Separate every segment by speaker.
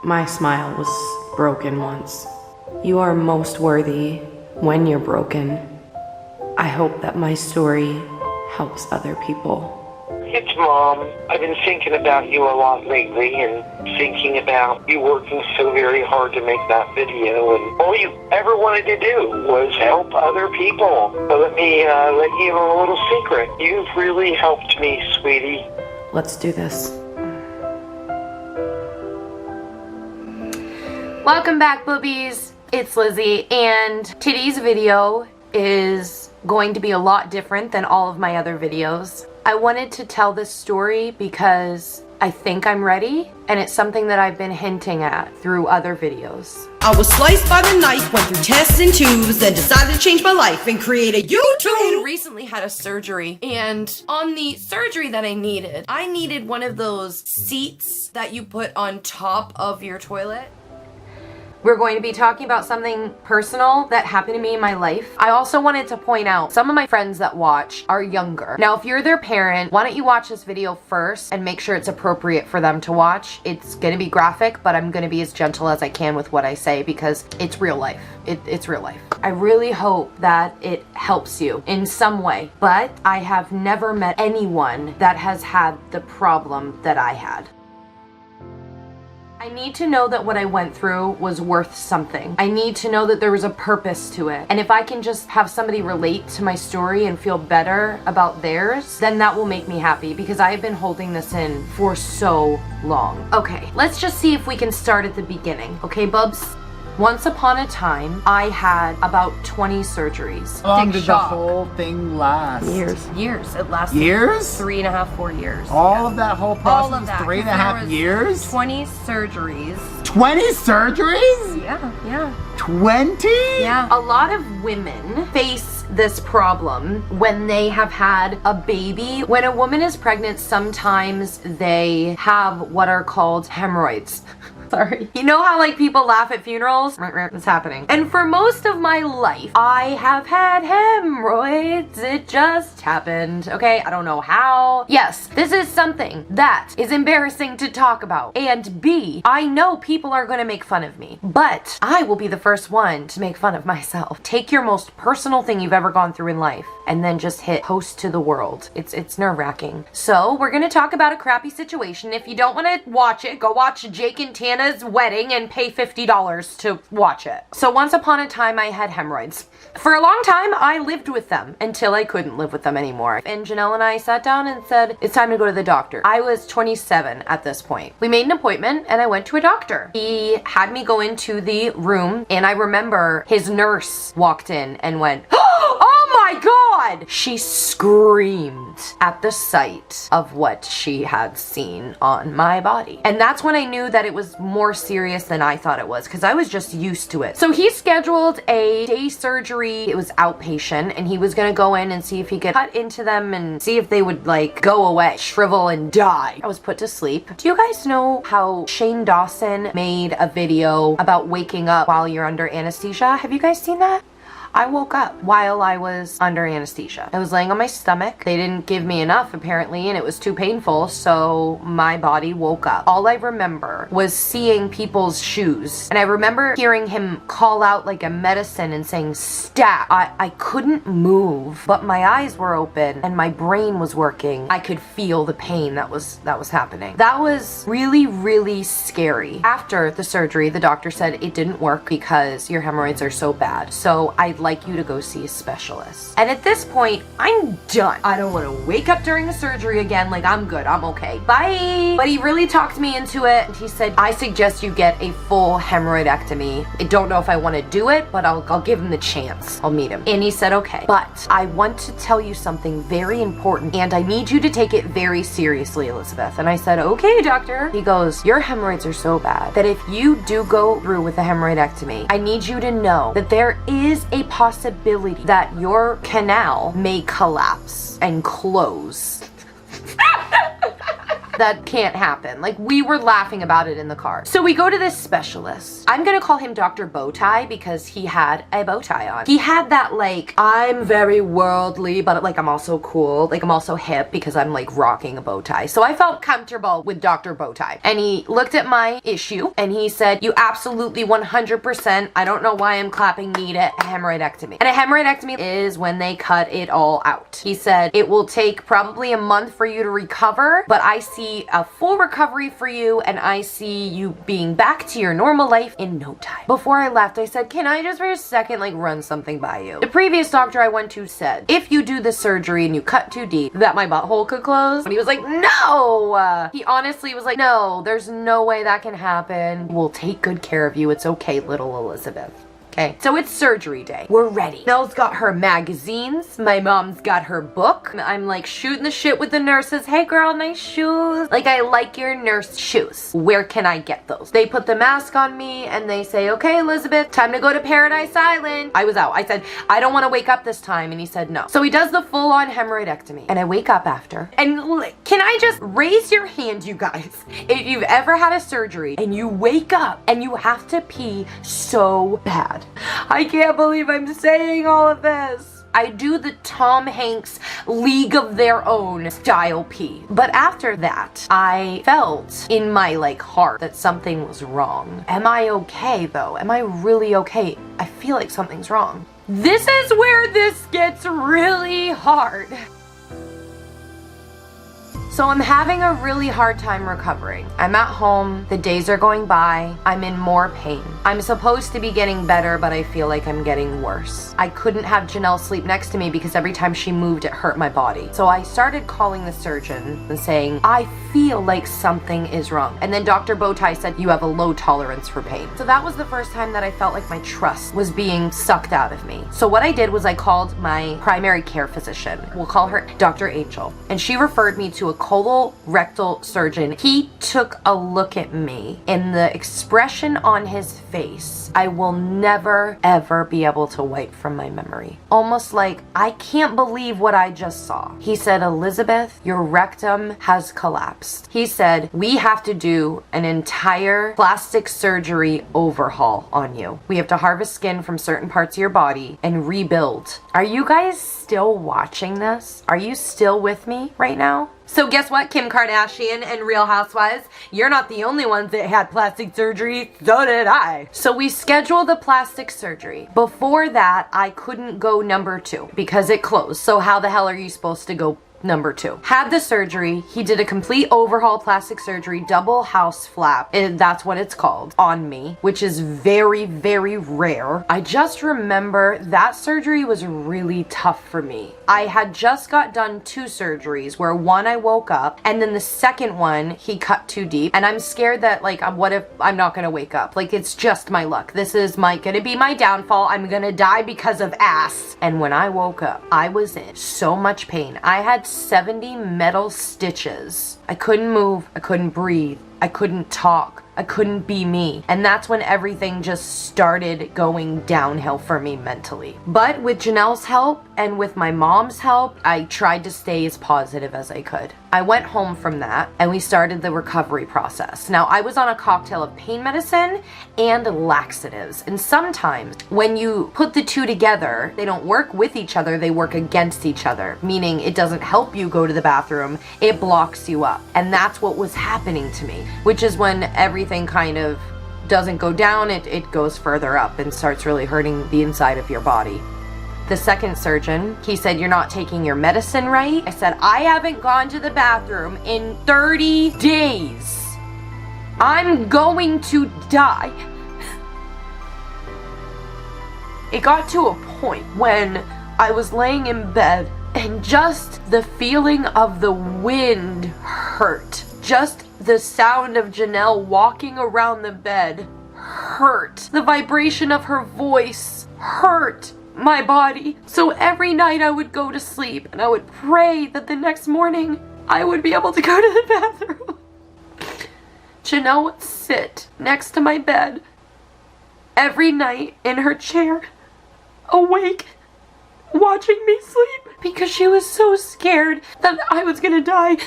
Speaker 1: My smile was broken once. You are most worthy when you're broken. I hope that my story helps other people.
Speaker 2: It's Mom. I've been thinking about you a lot lately and thinking about you working so very hard to make that video, and all you ever wanted to do was help other people. So let me let you in on a little secret. You've really helped me, sweetie.
Speaker 1: Let's do this.
Speaker 3: Welcome back, boobies. It's Lizzie, and today's video is going to be a lot different than all of my other videos. I wanted to tell this story because I think I'm ready, and it's something that I've been hinting at through other videos.
Speaker 4: I was sliced by the knife, went through tests and tubes, then decided to change my life and create a YouTube.
Speaker 3: I recently had a surgery, and on the surgery that I needed one of those seats that you put on top of your toilet. We're going to be talking about something personal that happened to me in my life. I also wanted to point out, some of my friends that watch are younger. Now, if you're their parent, why don't you watch this video first and make sure it's appropriate for them to watch. It's gonna be graphic, but I'm gonna be as gentle as I can with what I say because it's real life. It's real life. I really hope that it helps you in some way, but I have never met anyone that has had the problem that I had. I need to know that what I went through was worth something. I need to know that there was a purpose to it. And if I can just have somebody relate to my story and feel better about theirs, then that will make me happy because I have been holding this in for so long. Okay, let's just see if we can start at the beginning. Okay, bubs? Once upon a time, I had about 20 surgeries.
Speaker 5: How long did the whole thing last?
Speaker 3: Years. It lasted
Speaker 5: Years?
Speaker 3: 3.5, 4 years.
Speaker 5: All of that whole process
Speaker 3: All of that.
Speaker 5: was 3.5 years?
Speaker 3: 20 surgeries.
Speaker 5: 20 surgeries?
Speaker 3: Yeah.
Speaker 5: 20?
Speaker 3: Yeah. A lot of women face this problem when they have had a baby. When a woman is pregnant, sometimes they have what are called hemorrhoids. Sorry. You know how like people laugh at funerals? It's happening. And for most of my life, I have had hemorrhoids. It just happened. Okay, I don't know how. Yes, this is something that is embarrassing to talk about. And B, I know people are gonna make fun of me, but I will be the first one to make fun of myself. Take your most personal thing you've ever gone through in life and then just hit post to the world. It's nerve-wracking. So we're gonna talk about a crappy situation. If you don't wanna watch it, go watch Jake and Tana's wedding and pay $50 to watch it. So once upon a time, I had hemorrhoids. For a long time, I lived with them until I couldn't live with them anymore. And Janelle and I sat down and said, it's time to go to the doctor. I was 27 at this point. We made an appointment and I went to a doctor. He had me go into the room and I remember his nurse walked in and went, "Oh my God!" She screamed at the sight of what she had seen on my body. And that's when I knew that it was more serious than I thought it was because I was just used to it. So he scheduled a day surgery. It was outpatient and he was gonna go in and see if he could cut into them and see if they would like go away, shrivel and die. I was put to sleep. Do you guys know how Shane Dawson made a video about waking up while you're under anesthesia? Have you guys seen that? I woke up while I was under anesthesia. I was laying on my stomach. They didn't give me enough apparently and it was too painful, so my body woke up. All I remember was seeing people's shoes and I remember hearing him call out like a medicine and saying stab. I couldn't move, but my eyes were open and my brain was working. I could feel the pain that was happening. That was really, really scary. After the surgery, the doctor said it didn't work because your hemorrhoids are so bad. So I'd like you to go see a specialist. And at this point, I'm done. I don't want to wake up during the surgery again. Like, I'm good. I'm okay. Bye. But he really talked me into it. He said, I suggest you get a full hemorrhoidectomy. I don't know if I want to do it, but I'll give him the chance. I'll meet him. And he said, okay. But I want to tell you something very important and I need you to take it very seriously, Elizabeth. And I said, okay, doctor. He goes, your hemorrhoids are so bad that if you do go through with a hemorrhoidectomy, I need you to know that there is a possibility that your canal may collapse and close. That can't happen. Like, we were laughing about it in the car. So we go to this specialist. I'm gonna call him Dr. Bowtie because he had a bow tie on. He had that, like, I'm very worldly, but like I'm also cool. Like, I'm also hip because I'm like rocking a bow tie. So I felt comfortable with Dr. Bowtie. And he looked at my issue and he said, you absolutely 100%, I don't know why I'm clapping, need a hemorrhoidectomy. And a hemorrhoidectomy is when they cut it all out. He said, it will take probably a month for you to recover, but I see a full recovery for you and I see you being back to your normal life in no time. Before I left, I said, can I just for a second like run something by you? The previous doctor I went to said, if you do the surgery and you cut too deep, that my butthole could close. And he was like, no! He honestly was like, no, there's no way that can happen. We'll take good care of you. It's okay, little Elizabeth. Okay, so it's surgery day. We're ready. Nell's got her magazines. My mom's got her book. I'm like shooting the shit with the nurses. Hey girl, nice shoes. Like, I like your nurse shoes. Where can I get those? They put the mask on me and they say, okay, Elizabeth, time to go to Paradise Island. I was out. I said, I don't want to wake up this time. And he said, no. So he does the full-on hemorrhoidectomy. And I wake up after. And can I just raise your hand, you guys? If you've ever had a surgery and you wake up and you have to pee so bad. I can't believe I'm saying all of this. I do the Tom Hanks League of Their Own style pee. But after that, I felt in my like heart that something was wrong. Am I okay though? Am I really okay? I feel like something's wrong. This is where this gets really hard. So I'm having a really hard time recovering. I'm at home, the days are going by, I'm in more pain. I'm supposed to be getting better, but I feel like I'm getting worse. I couldn't have Janelle sleep next to me because every time she moved, it hurt my body. So I started calling the surgeon and saying, I feel like something is wrong. And then Dr. Bowtie said, you have a low tolerance for pain. So that was the first time that I felt like my trust was being sucked out of me. So what I did was I called my primary care physician. We'll call her Dr. Angel. And she referred me to a colorectal surgeon. He took a look at me and the expression on his face, I will never ever be able to wipe from my memory. Almost like, I can't believe what I just saw. He said, Elizabeth, your rectum has collapsed. He said, we have to do an entire plastic surgery overhaul on you. We have to harvest skin from certain parts of your body and rebuild. Are you guys still watching this? Are you still with me right now? So guess what, Kim Kardashian and Real Housewives? You're not the only ones that had plastic surgery, so did I. So we scheduled the plastic surgery. Before that, I couldn't go number 2 because it closed. So how the hell are you supposed to go number 2? Had the surgery. He did a complete overhaul plastic surgery, double house flap. That's what it's called, on me, which is very, very rare. I just remember that surgery was really tough for me. I had just got done 2 surgeries where one I woke up and then the second one he cut too deep. And I'm scared that like, what if I'm not gonna wake up? Like, it's just my luck. This is gonna be my downfall. I'm gonna die because of ass. And when I woke up, I was in so much pain. I had 70 metal stitches. I couldn't move, I couldn't breathe, I couldn't talk, I couldn't be me. And that's when everything just started going downhill for me mentally. But with Janelle's help and with my mom's help, I tried to stay as positive as I could. I went home from that and we started the recovery process. Now, I was on a cocktail of pain medicine and laxatives. And sometimes when you put the two together, they don't work with each other, they work against each other, meaning it doesn't help you go to the bathroom, it blocks you up. And that's what was happening to me, which is when everything kind of doesn't go down, it goes further up and starts really hurting the inside of your body. The second surgeon, he said, you're not taking your medicine right. I said, I haven't gone to the bathroom in 30 days. I'm going to die. It got to a point when I was laying in bed and just the feeling of the wind hurt. Just the sound of Janelle walking around the bed hurt. The vibration of her voice hurt my body. So every night I would go to sleep and I would pray that the next morning I would be able to go to the bathroom. Janelle would sit next to my bed every night in her chair, awake, watching me sleep, because she was so scared that I was gonna die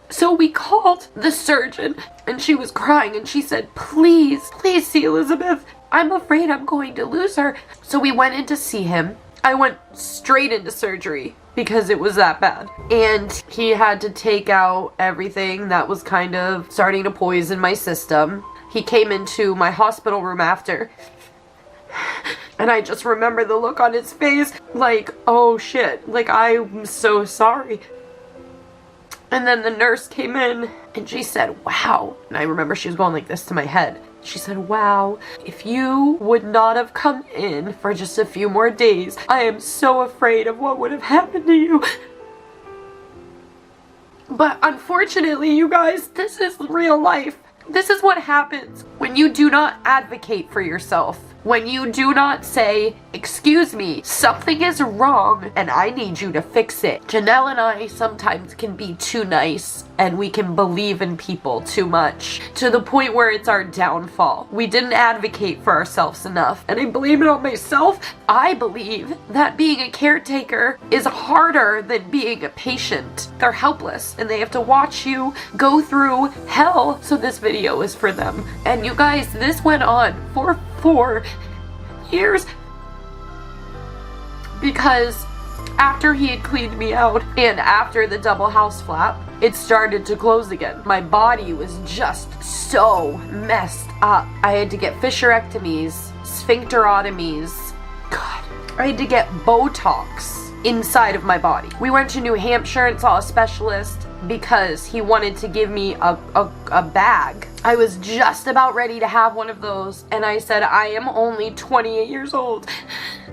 Speaker 3: So we called the surgeon and she was crying and she said, please, please see Elizabeth. I'm afraid I'm going to lose her. So we went in to see him. I went straight into surgery because it was that bad. And he had to take out everything that was kind of starting to poison my system. He came into my hospital room after. And I just remember the look on his face, like, oh shit, like, I'm so sorry. And then the nurse came in and she said, wow. And I remember she was going like this to my head. She said, wow, if you would not have come in for just a few more days, I am so afraid of what would have happened to you. But unfortunately, you guys, this is real life. This is what happens when you do not advocate for yourself. When you do not say, excuse me, something is wrong and I need you to fix it. Janelle and I sometimes can be too nice and we can believe in people too much to the point where it's our downfall. We didn't advocate for ourselves enough and I blame it on myself. I believe that being a caretaker is harder than being a patient. They're helpless and they have to watch you go through hell. So this video is for them. And you guys, this went on for 4 years because after he had cleaned me out and after the double house flap, it started to close again. My body was just so messed up. I had to get fissurectomies, sphincterotomies. God, I had to get Botox inside of my body. We went to New Hampshire and saw a specialist because he wanted to give me a bag. I was just about ready to have one of those and I said, I am only 28 years old.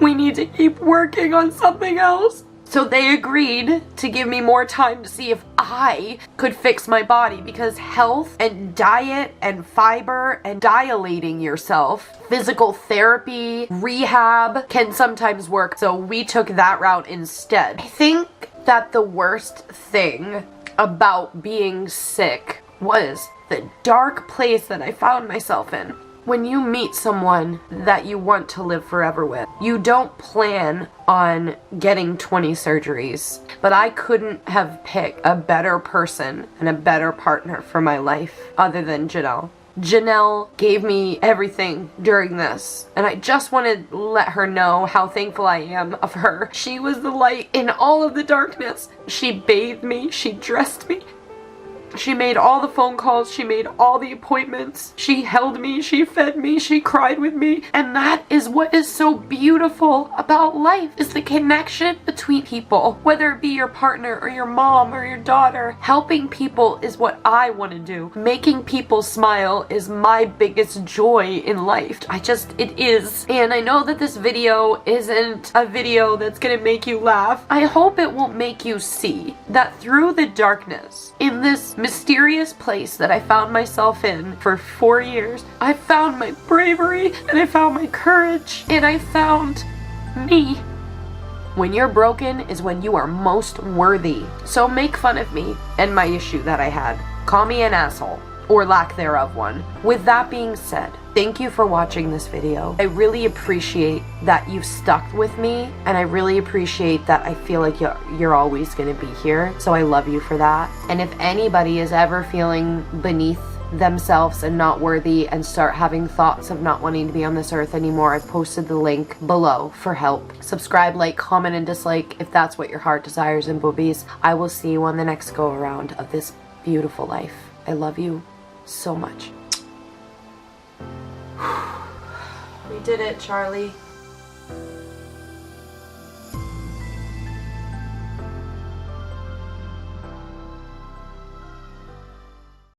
Speaker 3: We need to keep working on something else. So they agreed to give me more time to see if I could fix my body because health and diet and fiber and dilating yourself, physical therapy, rehab can sometimes work. So we took that route instead. I think that the worst thing about being sick was the dark place that I found myself in. When you meet someone that you want to live forever with, you don't plan on getting 20 surgeries, but I couldn't have picked a better person and a better partner for my life other than Janelle. Janelle gave me everything during this, and I just want to let her know how thankful I am of her. She was the light in all of the darkness. She bathed me, she dressed me. She made all the phone calls, she made all the appointments, she held me, she fed me, she cried with me, and that is what is so beautiful about life, is the connection between people, whether it be your partner or your mom or your daughter. Helping people is what I want to do. Making people smile is my biggest joy in life. It is. And I know that this video isn't a video that's gonna make you laugh. I hope it will make you see that through the darkness, in this mysterious place that I found myself in for 4 years, I found my bravery and I found my courage and I found me. When you're broken is when you are most worthy. So make fun of me and my issue that I had. Call me an asshole, or lack thereof one. With that being said, thank you for watching this video. I really appreciate that you've stuck with me, and I really appreciate that I feel like you're always gonna be here, so I love you for that. And if anybody is ever feeling beneath themselves and not worthy and start having thoughts of not wanting to be on this earth anymore, I've posted the link below for help. Subscribe, like, comment, and dislike if that's what your heart desires in Boubies. I will see you on the next go around of this beautiful life. I love you so much. We did it, Charlie.